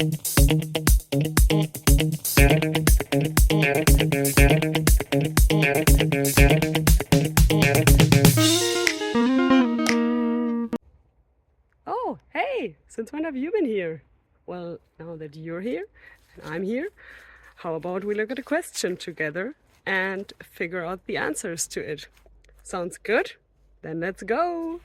Oh, hey, since when have you been here? Well, now that you're here and I'm here, how about we look at a question together and figure out the answers to it? Sounds good? Then let's go!